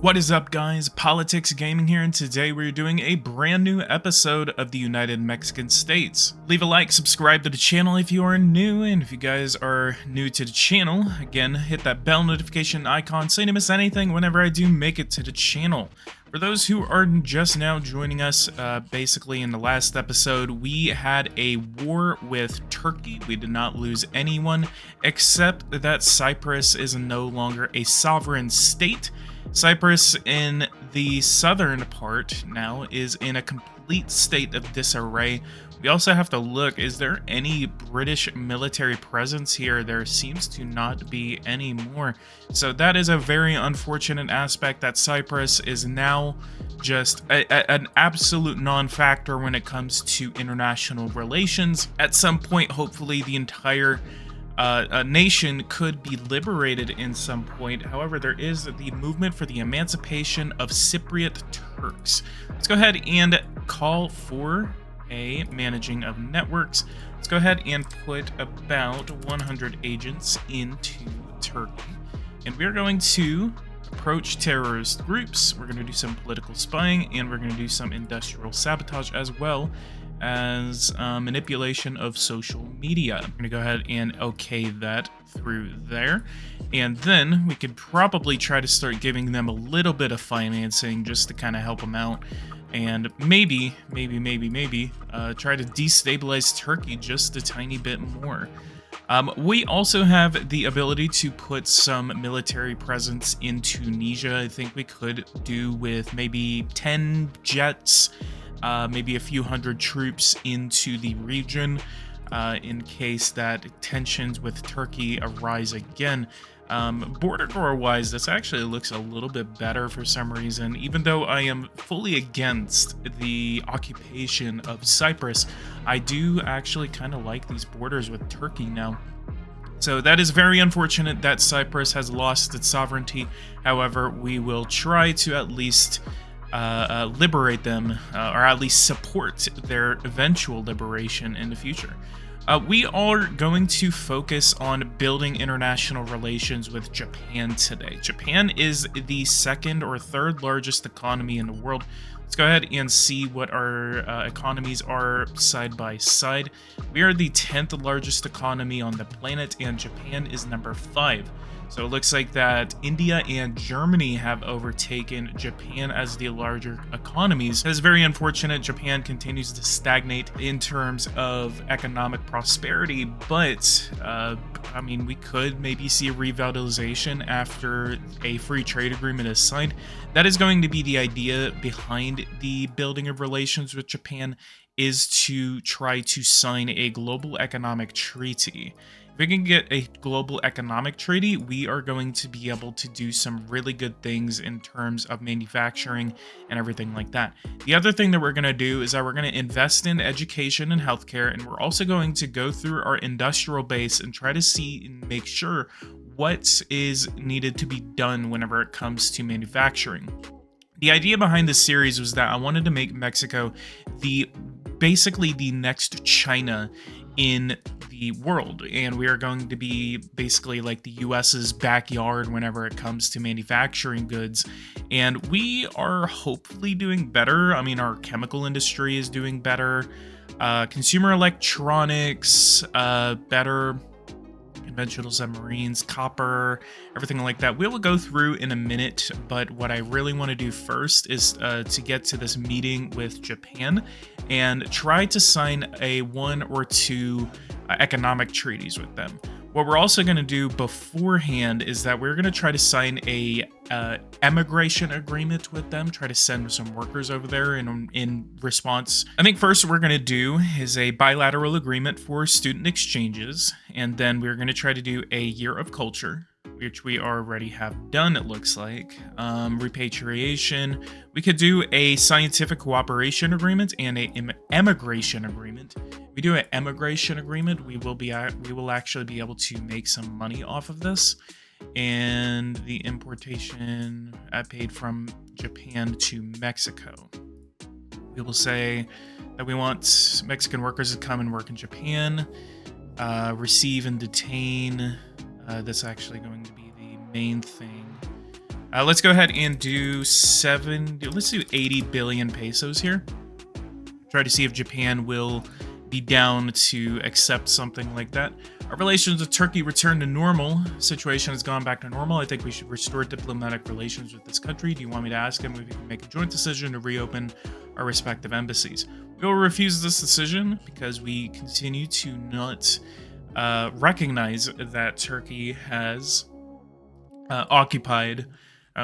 What is up, guys? PoliticsGaming here, and today we're doing a brand new episode of the United Mexican States. Leave a like, subscribe to the channel if you are new, and if you guys are new to the channel, again, hit that bell notification icon so you don't miss anything whenever I do make it to the channel. For those who are just now joining us, basically in the last episode, we had a war with Turkey. We did not lose anyone, except that Cyprus is no longer a sovereign state. Cyprus in the southern part now is in a complete state of disarray. We also have to look, is there any British military presence here? There seems to not be any more. So that is a very unfortunate aspect, that Cyprus is now just an absolute non-factor when it comes to international relations. At some point, hopefully, the entire a nation could be liberated in some point. However, there is the movement for the emancipation of Cypriot Turks. Let's go ahead and call for a managing of networks. Let's go ahead and put about 100 agents into Turkey. And we're going to approach terrorist groups. We're going to do some political spying, and we're going to do some industrial sabotage as well as manipulation of social media. I'm going to go ahead and okay that through there. And then we could probably try to start giving them a little bit of financing just to kind of help them out. And maybe try to destabilize Turkey just a tiny bit more. We also have the ability to put some military presence in Tunisia. I think we could do with maybe 10 jets, maybe a few hundred troops into the region in case that tensions with Turkey arise again. Border guard wise, this actually looks a little bit better for some reason. Even though I am fully against the occupation of Cyprus, I do actually kind of like these borders with Turkey now. So that is very unfortunate that Cyprus has lost its sovereignty. However, we will try to at least liberate them, or at least support their eventual liberation in the future. We are going to focus on building international relations with Japan today. Japan is the second or third largest economy in the world. Let's go ahead and see what our economies are side by side. We are the 10th largest economy on the planet, and Japan is number 5. So it looks like that India and Germany have overtaken Japan as the larger economies. That is very unfortunate. Japan continues to stagnate in terms of economic prosperity, but I mean, we could maybe see a revitalization after a free trade agreement is signed. That is going to be the idea behind the building of relations with Japan, is to try to sign a global economic treaty. If we can get a global economic treaty, we are going to be able to do some really good things in terms of manufacturing and everything like that. The other thing that we're going to do is that we're going to invest in education and healthcare, and we're also going to go through our industrial base and try to see and make sure what is needed to be done whenever it comes to manufacturing. The idea behind this series was that I wanted to make Mexico basically the next China in the world, and we are going to be basically like the US's backyard whenever it comes to manufacturing goods, and we are hopefully doing better. I mean, our chemical industry is doing better, consumer electronics, better conventional submarines, copper, everything like that. We will go through in a minute, but what I really want to do first is to get to this meeting with Japan and try to sign a 1 or 2 economic treaties with them. What we're also going to do beforehand is that we're going to try to sign a emigration agreement with them, try to send some workers over there in response. I think first what we're going to do is a bilateral agreement for student exchanges, and then we're going to try to do a year of culture, which we already have done, it looks like. Repatriation. We could do a scientific cooperation agreement and an emigration agreement. If we do an emigration agreement, we will actually be able to make some money off of this. And the importation paid from Japan to Mexico. We will say that we want Mexican workers to come and work in Japan, receive and detain. That's actually going to be the main thing. Let's go ahead and do let's do 80 billion pesos here. Try to see if Japan will be down to accept something like that. Our relations with Turkey return to normal. Situation has gone back to normal. I think we should restore diplomatic relations with this country. Do you want me to ask him if we can make a joint decision to reopen our respective embassies? We will refuse this decision because we continue to not recognize that Turkey has occupied.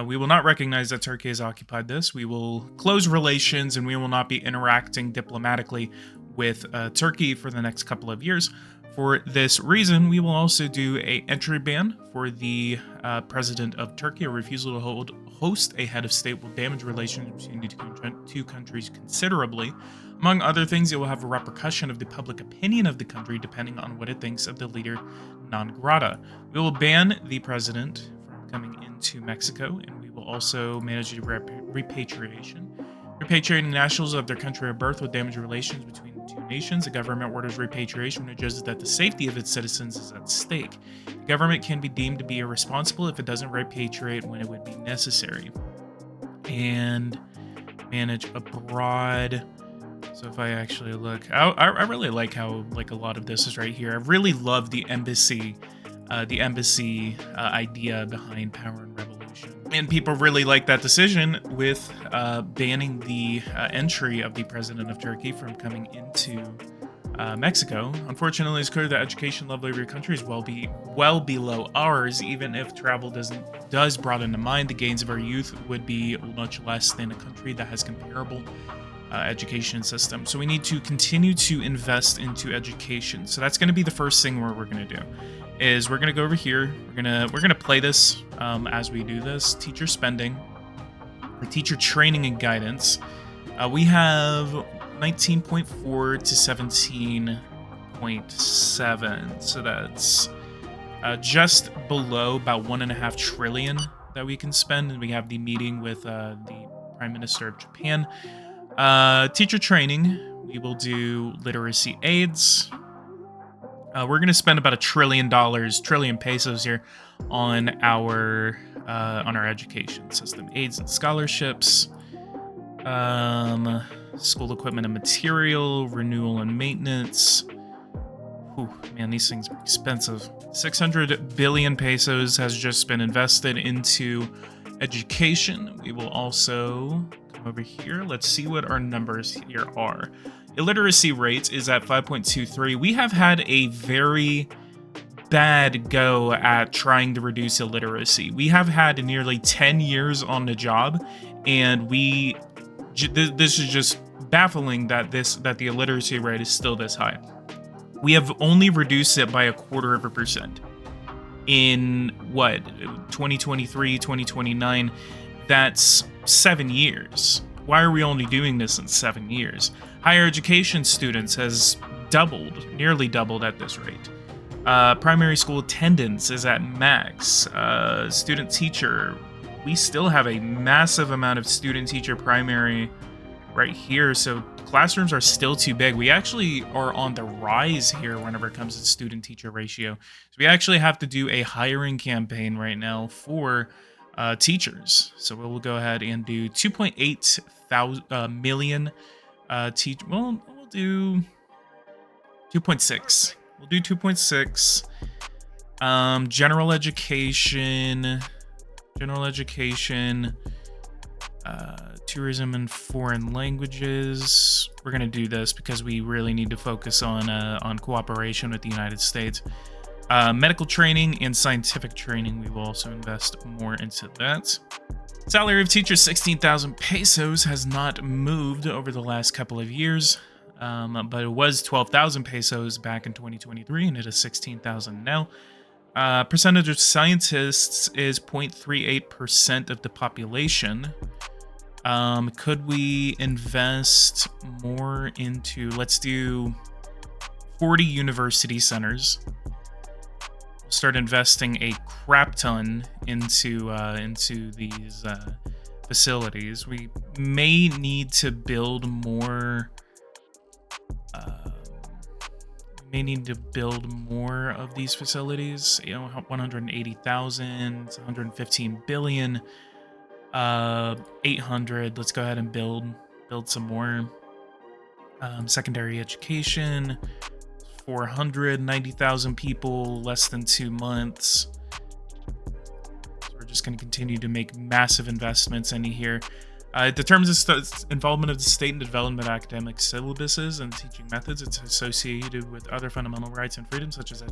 We will not recognize that Turkey has occupied this. We will close relations and we will not be interacting diplomatically with Turkey for the next couple of years. For this reason, we will also do a entry ban for the president of Turkey. A refusal to host a head of state will damage relations between the two countries considerably. Among other things, it will have a repercussion of the public opinion of the country depending on what it thinks of the leader non grata. We will ban the president from coming into Mexico, and we will also manage the repatriation. Repatriating nationals of their country of birth will damage relations between the two nations. The government orders repatriation when it judges that the safety of its citizens is at stake. The government can be deemed to be irresponsible if it doesn't repatriate when it would be necessary. And manage abroad. So if I actually look, I really like how a lot of this is right here. I really love the embassy idea behind Power and Revolution. And people really like that decision with banning the entry of the president of Turkey from coming into Mexico. Unfortunately, it's clear that education level of your country is well below ours. Even if travel does broaden the mind, the gains of our youth would be much less than a country that has comparable education system. So we need to continue to invest into education. So that's going to be the first thing we're going to do. Is we're gonna go over here. We're gonna play this as we do this. Teacher spending, or teacher training and guidance. We have 19.4 to 17.7, so that's just below about 1.5 trillion that we can spend. And we have the meeting with the Prime Minister of Japan. Teacher training. We will do literacy aids. We're going to spend about $1 trillion pesos here on our education system. Aids and scholarships, school equipment and material, renewal and maintenance. Whew, man, these things are expensive. 600 billion pesos has just been invested into education. We will also come over here. Let's see what our numbers here are. Illiteracy rate is at 5.23. We have had a very bad go at trying to reduce illiteracy. We have had nearly 10 years on the job, and this is just baffling that the illiteracy rate is still this high. We have only reduced it by 0.25% in what, 2023, 2029. That's 7 years. Why are we only doing this in 7 years? Higher education students has nearly doubled at this rate. Primary school attendance is at max. Student teacher, we still have a massive amount of student teacher primary right here. So classrooms are still too big. We actually are on the rise here whenever it comes to student teacher ratio. So we actually have to do a hiring campaign right now for teachers. So we'll go ahead and do 2.8 million teach. Well, we'll do 2.6. We'll do 2.6. General education, tourism and foreign languages. We're gonna do this because we really need to focus on cooperation with the United States. Medical training and scientific training. We will also invest more into that. Salary of teachers, 16,000 pesos, has not moved over the last couple of years, but it was 12,000 pesos back in 2023, and it is 16,000 now. Percentage of scientists is 0.38% of the population. Could we invest more into, let's do 40 university centers. We'll start investing a crap ton into these facilities. We may need to build more. Of these facilities. 180,000, 115 billion. 800. Let's go ahead and build some more. Secondary education, 490,000 people, less than 2 months. So we're just going to continue to make massive investments into here. It determines the involvement of the state in the development of academic syllabuses and teaching methods. It's associated with other fundamental rights and freedoms, such as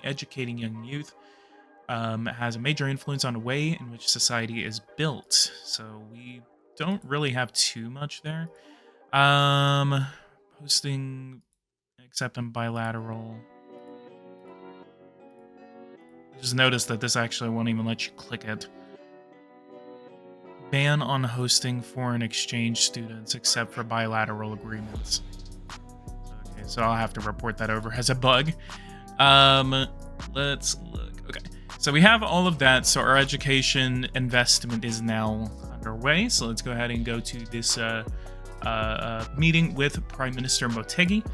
educating young youth. It has a major influence on the way in which society is built. So we don't really have too much there. Hosting, except in bilateral. Just notice that this actually won't even let you click it. Ban on hosting foreign exchange students except for bilateral agreements. Okay, so I'll have to report that over as a bug. Let's look. Okay, so we have all of that. So our education investment is now underway. So let's go ahead and go to this meeting with Prime Minister Motegi.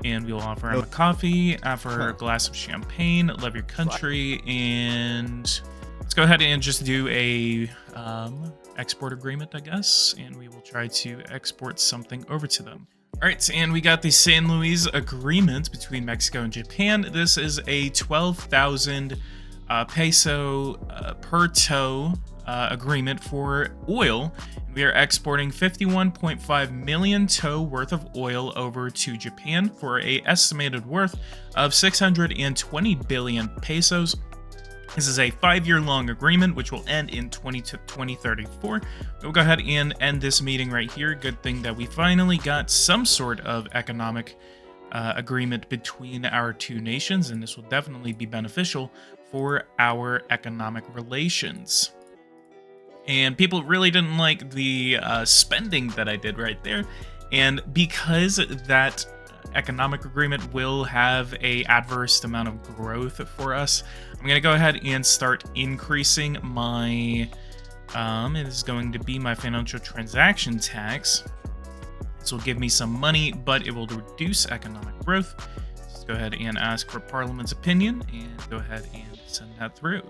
And we will offer him a coffee, offer a glass of champagne, love your country, and let's go ahead and just do a export agreement, I guess, and we will try to export something over to them. All right, and we got the San Luis Agreement between Mexico and Japan. This is a 12,000 peso per tow agreement for oil. We are exporting 51.5 million tow worth of oil over to Japan for an estimated worth of 620 billion pesos. This is a 5-year-long agreement, which will end in 2034. We'll go ahead and end this meeting right here. Good thing that we finally got some sort of economic agreement between our two nations, and this will definitely be beneficial for our economic relations. And people really didn't like the spending that I did right there. And because that economic agreement will have a adverse amount of growth for us, I'm going to go ahead and start increasing my, it is going to be my financial transaction tax. This will give me some money, but it will reduce economic growth. Let's go ahead and ask for Parliament's opinion and go ahead and send that through.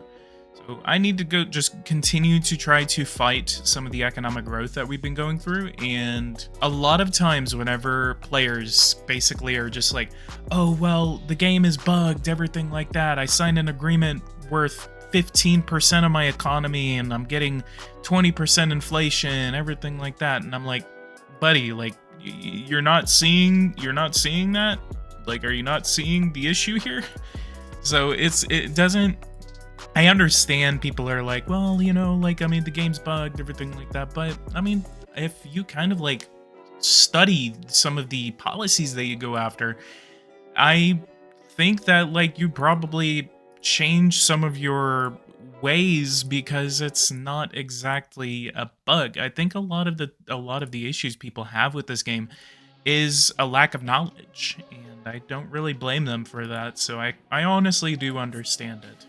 So I need to go just continue to try to fight some of the economic growth that we've been going through. And a lot of times whenever players basically are just like, oh, well, the game is bugged, everything like that. I signed an agreement worth 15% of my economy and I'm getting 20% inflation, everything like that. And I'm like, buddy, like, you're not seeing that? Like, are you not seeing the issue here? So it doesn't, I understand people are like, well, you know, like, I mean, the game's bugged, everything like that. But I mean, if you kind of like study some of the policies that you go after, I think that like you probably change some of your ways because it's not exactly a bug. I think a lot of the issues people have with this game is a lack of knowledge, and I don't really blame them for that. So I honestly do understand it.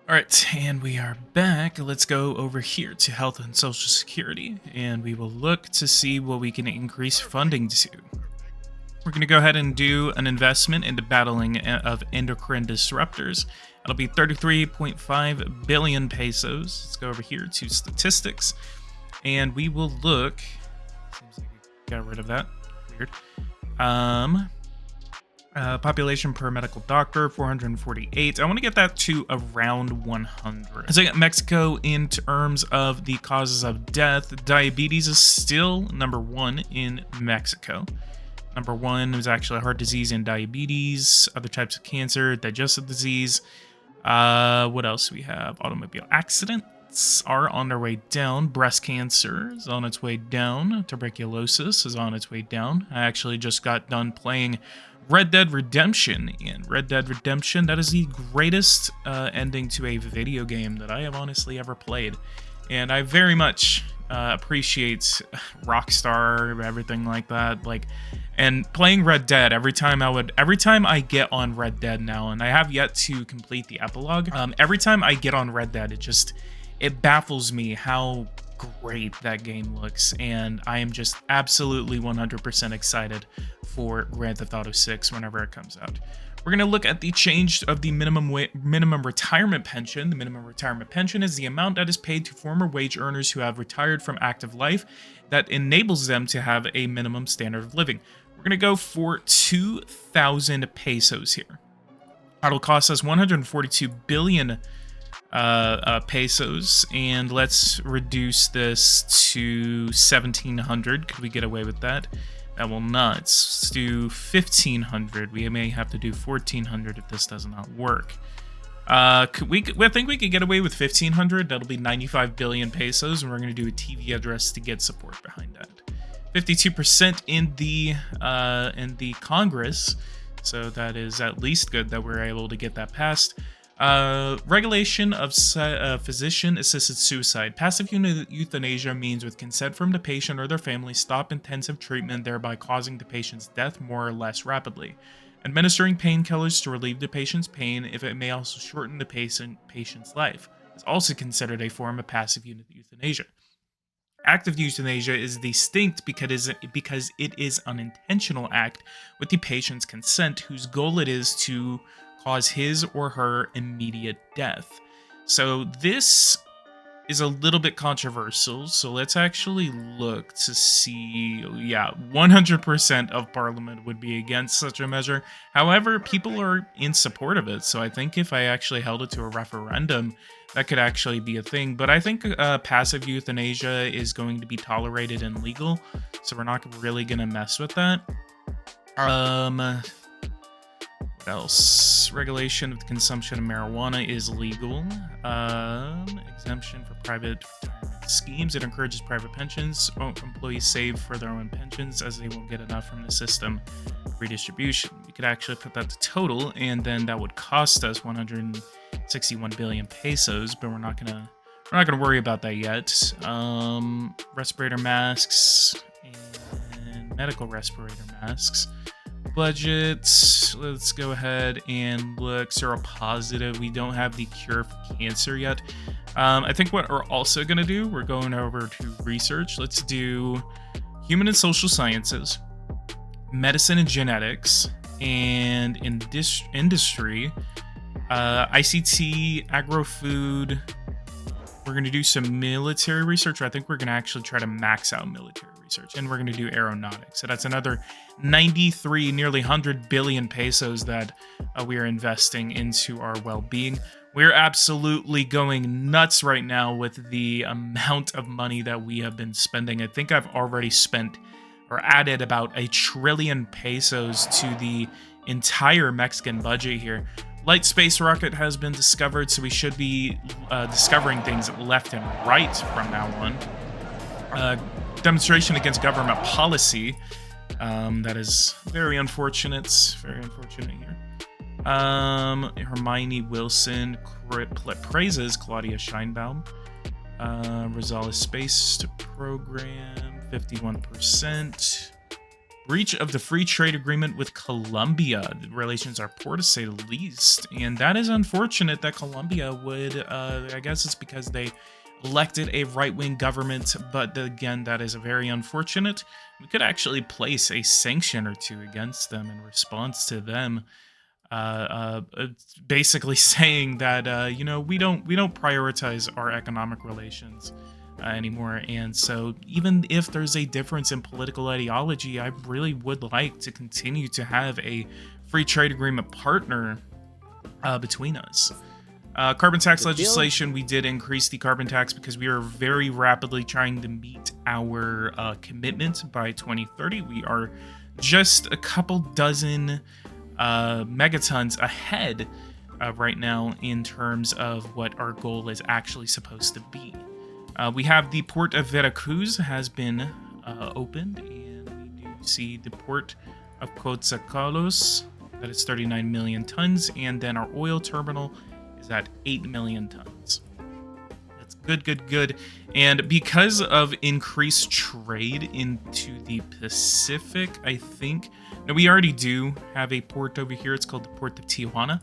All right, and we are back. Let's go over here to Health and Social Security, and we will look to see what we can increase funding to. We're going to go ahead and do an investment into battling of endocrine disruptors. It'll be 33.5 billion pesos. Let's go over here to statistics, and we will look. Seems like we got rid of that. Weird. Population per medical doctor, 448. I want to get that to around 100. So I got Mexico in terms of the causes of death. Diabetes is still #1 in Mexico. #1 is actually heart disease and diabetes, other types of cancer, digestive disease. What else do we have? Automobile accidents are on their way down. Breast cancer is on its way down. Tuberculosis is on its way down. I actually just got done playing Red Dead Redemption, and Red Dead Redemption, that is the greatest ending to a video game that I have honestly ever played. And I very much appreciate Rockstar, everything like that. Like, and playing Red Dead, every time I get on Red Dead now, and I have yet to complete the epilogue, every time I get on Red Dead, it baffles me how great that game looks, and I am just absolutely 100% excited for Grand Theft Auto 6 whenever it comes out. We're going to look at the change of the minimum retirement pension. The minimum retirement pension is the amount that is paid to former wage earners who have retired from active life that enables them to have a minimum standard of living. We're going to go for 2,000 pesos here. That'll cost us 142 billion pesos, and let's reduce this to 1,700. Could we get away with that? That will not. Let's do 1,500. We may have to do 1,400 if this does not work. I think we could get away with 1,500. That'll be 95 billion pesos, and we're going to do a TV address to get support behind that. 52% in the Congress, so that is at least good that we're able to get that passed. Regulation of physician-assisted suicide. Passive euthanasia means with consent from the patient or their family, stop intensive treatment, thereby causing the patient's death more or less rapidly. Administering painkillers to relieve the patient's pain, if it may also shorten the patient's life, is also considered a form of passive euthanasia. Active euthanasia is distinct because it is an intentional act with the patient's consent, whose goal it is to cause his or her immediate death. So this is a little bit controversial, so let's actually look to see. Yeah, 100% of Parliament would be against such a measure. However, people are in support of it, so I think if I actually held it to a referendum, that could actually be a thing. But I think passive euthanasia is going to be tolerated and legal, so we're not really going to mess with that. What else? Regulation of the consumption of marijuana is legal. Exemption for private retirement schemes. It encourages private pensions. Employees save for their own pensions as they won't get enough from the system redistribution. We could actually put that to total, and then that would cost us 161 billion pesos, but we're not gonna worry about that yet. Respirator masks and medical respirator masks. Budgets. Let's go ahead and look seropositive. We don't have the cure for cancer yet. I think what we're also going to do, we're going over to research. Let's do human and social sciences, medicine and genetics, and industry, ICT, agro-food. We're going to do some military research. I think we're going to actually try to max out military research, and we're going to do aeronautics. So that's another 93, nearly 100 billion pesos that we are investing into our well-being. We're absolutely going nuts right now with the amount of money that we have been spending. I think I've already spent or added about 1 trillion pesos to the entire Mexican budget here. Light space rocket has been discovered, so we should be discovering things left and right from now on. Demonstration against government policy. That is very unfortunate. Very unfortunate here. Hermione Wilson praises Claudia Scheinbaum. Rosales Space Program, 51%. Breach of the free trade agreement with Colombia. The relations are poor, to say the least. And that is unfortunate that Colombia would, I guess it's because they elected a right-wing government, but again, that is very unfortunate. We could actually place a sanction or two against them in response to them basically saying that you know, we don't prioritize our economic relations anymore. And so even if there's a difference in political ideology, I really would like to continue to have a free trade agreement partner between us. Carbon tax legislation, we did increase the carbon tax because we are very rapidly trying to meet our commitment by 2030. We are just a couple dozen megatons ahead right now in terms of what our goal is actually supposed to be. We have the port of Veracruz has been opened, and we do see the port of Coatzacoalcos, that is 39 million tons, and then our oil terminal is at 8 million tons. That's good. And because of increased trade into the Pacific, I think, no, we already do have a port over here. It's called the Port of Tijuana.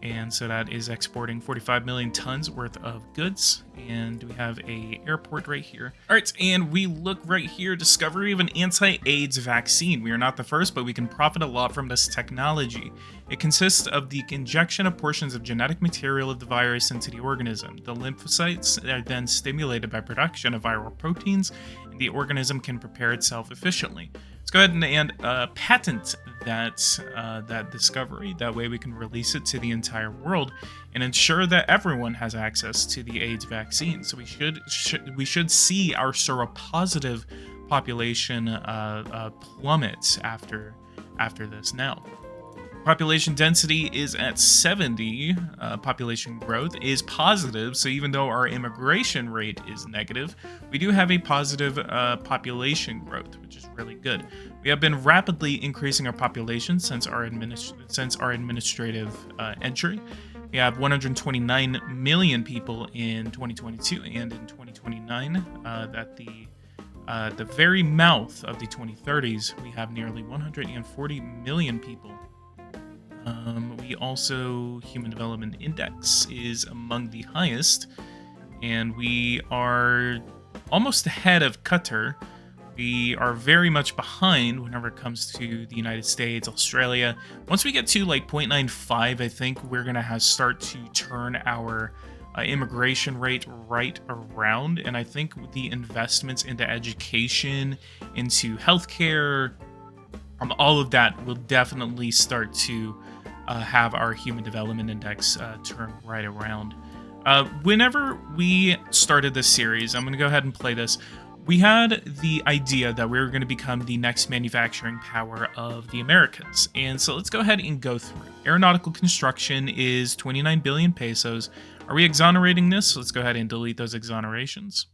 And so that is exporting 45 million tons worth of goods. And we have a airport right here. All right, and we look right here, discovery of an anti-AIDS vaccine. We are not the first, but we can profit a lot from this technology. It consists of the injection of portions of genetic material of the virus into the organism. The lymphocytes are then stimulated by production of viral proteins, and the organism can prepare itself efficiently. Let's go ahead and patent that discovery. That way we can release it to the entire world and ensure that everyone has access to the AIDS vaccine. So we should see our seropositive population plummet after this now. Population density is at 70. Population growth is positive, so even though our immigration rate is negative, we do have a positive population growth, which is really good. We have been rapidly increasing our population since our administrative entry. We have 129 million people in 2022, and in 2029, at the very mouth of the 2030s, we have nearly 140 million people. We also, Human Development Index is among the highest, and we are almost ahead of Qatar. We are very much behind whenever it comes to the United States, Australia. Once we get to like 0.95, I think we're going to start to turn our immigration rate right around, and I think the investments into education, into healthcare, all of that will definitely start to have our Human Development Index turn right around. Whenever we started this series, I'm going to go ahead and play this. We had the idea that we were going to become the next manufacturing power of the Americans. And so let's go ahead and go through. Aeronautical construction is 29 billion pesos. Are we exonerating this? So let's go ahead and delete those exonerations.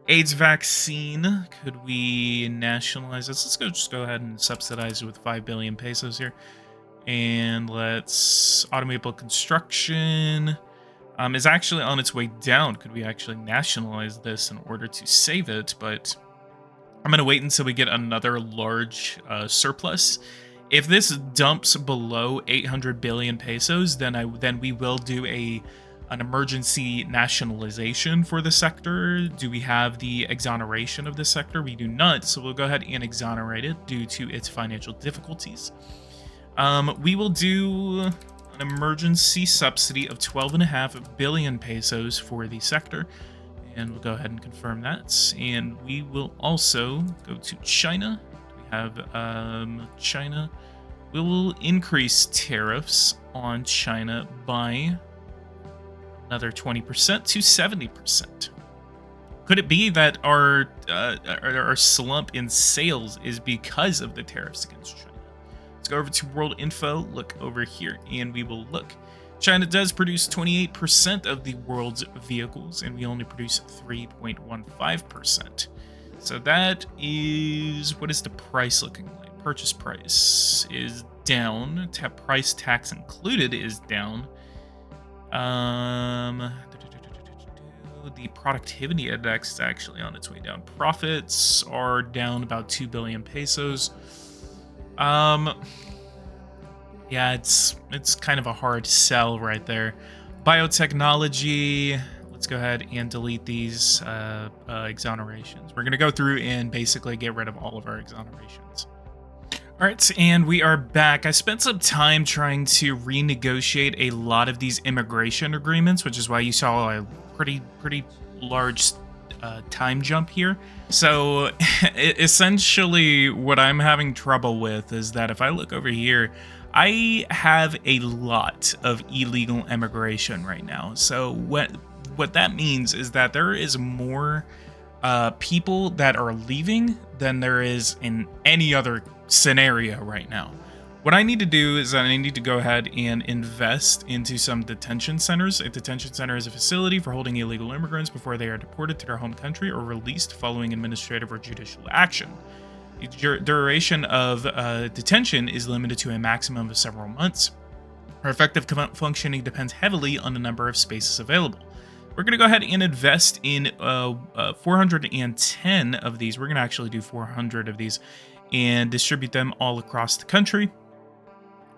AIDS vaccine, could we nationalize this? Let's just go ahead and subsidize it with 5 billion pesos here. And let's automobile construction is actually on its way down. Could we actually nationalize this in order to save it? But I'm going to wait until we get another large surplus. If this dumps below 800 billion pesos, then we will do an emergency nationalization for the sector. Do we have the exoneration of the sector? We do not, so we'll go ahead and exonerate it due to its financial difficulties. We will do an emergency subsidy of 12.5 billion pesos for the sector, and we'll go ahead and confirm that. And we will also go to China. We have China. We will increase tariffs on China by another 20% to 70%. Could it be that our slump in sales is because of the tariffs against China? Let's go over to World Info, look over here, and we will look. China does produce 28% of the world's vehicles, and we only produce 3.15%. So that is, what is the price looking like? Purchase price is down. Price tax included is down. The productivity index is actually on its way down. Profits are down about 2 billion pesos. Yeah, it's kind of a hard sell right there. Biotechnology, let's go ahead and delete these exonerations. We're going to go through and basically get rid of all of our exonerations. All right, and we are back. I spent some time trying to renegotiate a lot of these immigration agreements, which is why you saw a pretty large time jump here. So essentially what I'm having trouble with is that if I look over here, I have a lot of illegal immigration right now. So what that means is that there is more people that are leaving than there is in any other scenario right now. What I need to do is that I need to go ahead and invest into some detention centers. A detention center is a facility for holding illegal immigrants before they are deported to their home country or released following administrative or judicial action. The duration of detention is limited to a maximum of several months. Our effective functioning depends heavily on the number of spaces available. We're going to go ahead and invest in 410 of these. We're going to actually do 400 of these and distribute them all across the country.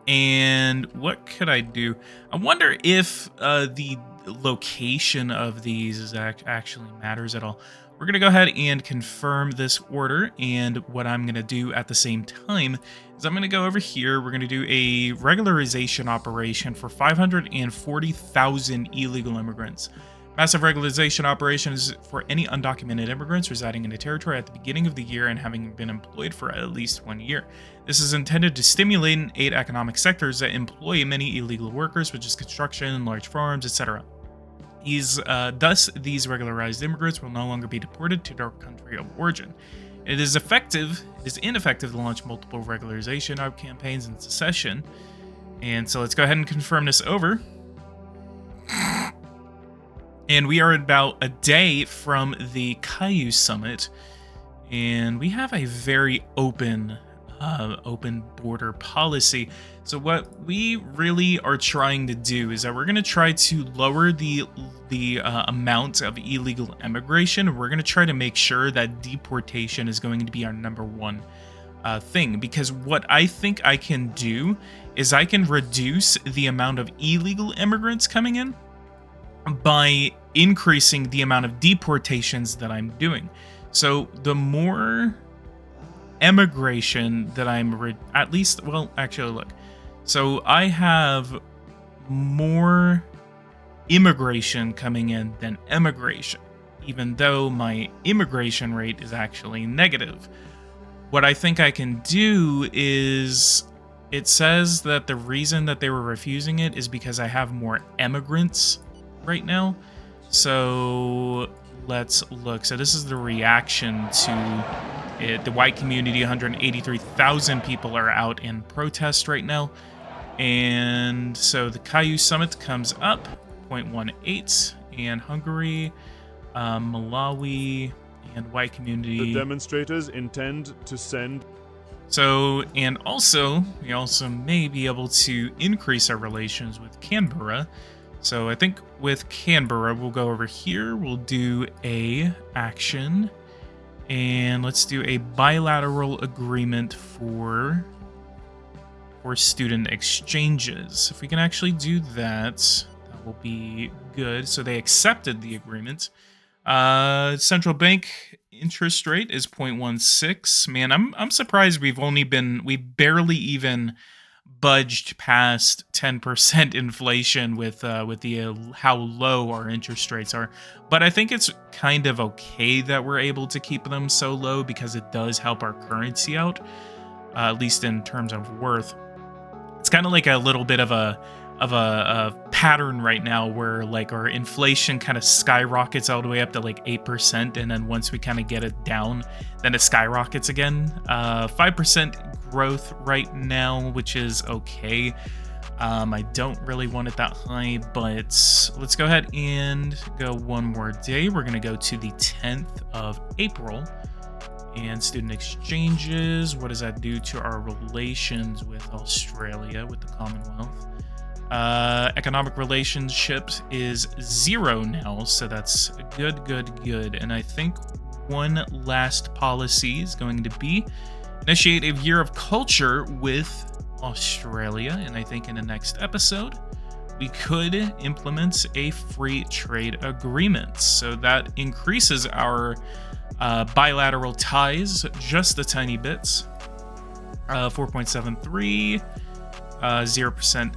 And what could I do? I wonder if the location of these is actually matters at all. We're going to go ahead and confirm this order, and what I'm going to do at the same time is I'm going to go over here. We're going to do a regularization operation for 540,000 illegal immigrants. Massive regularization operations for any undocumented immigrants residing in the territory at the beginning of the year and having been employed for at least 1 year. This is intended to stimulate and aid economic sectors that employ many illegal workers, which is construction, large farms, etc. Thus, these regularized immigrants will no longer be deported to their country of origin. It is ineffective to launch multiple regularization campaigns in succession. And so let's go ahead and confirm this over. And we are about a day from the Caillou Summit, and we have a very open border policy. So what we really are trying to do is that we're going to try to lower the amount of illegal immigration. We're going to try to make sure that deportation is going to be our #1 thing, because what I think I can do is I can reduce the amount of illegal immigrants coming in by increasing the amount of deportations that I'm doing. So the more immigration that look. So I have more immigration coming in than immigration, even though my immigration rate is actually negative. What I think I can do is, it says that the reason that they were refusing it is because I have more immigrants right now. So let's look. So this is the reaction to it. The white community, 183,000 people are out in protest right now. And so the Caillou Summit comes up, 0.18, and Hungary, Malawi, and white community. The demonstrators intend to send. So, and also, we also may be able to increase our relations with Canberra. So I think with Canberra, we'll go over here. We'll do a action, and let's do a bilateral agreement for student exchanges. If we can actually do that, that will be good. So they accepted the agreement. Central bank interest rate is 0.16. Man, I'm surprised we barely even budged past 10% inflation with how low our interest rates are. But I think it's kind of okay that we're able to keep them so low, because it does help our currency out, at least in terms of worth. It's kind of like a little bit of a pattern right now where like our inflation kind of skyrockets all the way up to like 8%, and then once we kind of get it down, then it skyrockets again. 5% growth right now, which is okay. I don't really want it that high, but let's go ahead and go one more day. We're going to go to the 10th of April. And student exchanges, what does that do to our relations with Australia, with the Commonwealth? Economic relationships is 0 now, so that's good. And I think one last policy is going to be initiate a year of culture with Australia, and I think in the next episode we could implement a free trade agreement, so that increases our bilateral ties just a tiny bit. 4.73, 0%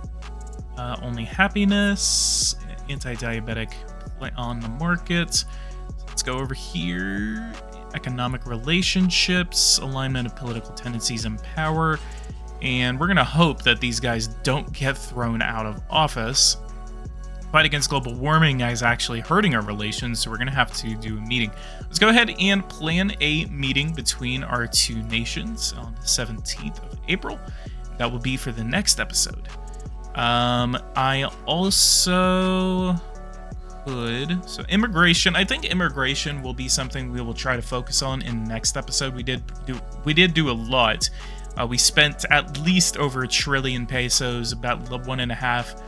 only happiness, anti-diabetic on the market. Let's go over here. Economic relationships, alignment of political tendencies and power. And we're going to hope that these guys don't get thrown out of office. Fight against global warming is actually hurting our relations, so we're going to have to do a meeting. Let's go ahead and plan a meeting between our two nations on the 17th of April. That will be for the next episode. I also could... So immigration, I think immigration will be something we will try to focus on in the next episode. We did do a lot. We spent at least over 1 trillion pesos, about 1.5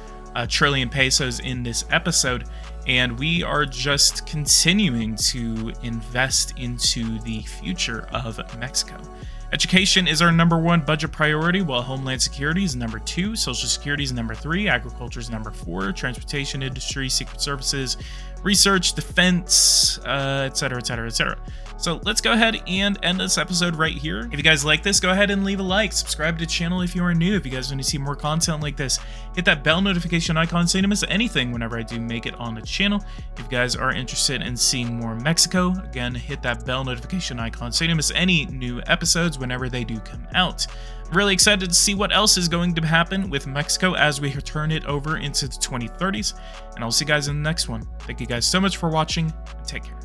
trillion pesos in this episode, and we are just continuing to invest into the future of Mexico. Education is our #1 budget priority, while Homeland Security is #2, Social Security is #3, Agriculture is #4, Transportation Industry, Secret Services, Research, Defense, etc., etc., etc. So let's go ahead and end this episode right here. If you guys like this, go ahead and leave a like. Subscribe to the channel if you are new. If you guys want to see more content like this, hit that bell notification icon so you don't miss anything whenever I do make it on the channel. If you guys are interested in seeing more Mexico, again, hit that bell notification icon so you don't miss any new episodes whenever they do come out. I'm really excited to see what else is going to happen with Mexico as we turn it over into the 2030s. And I'll see you guys in the next one. Thank you guys so much for watching, and take care.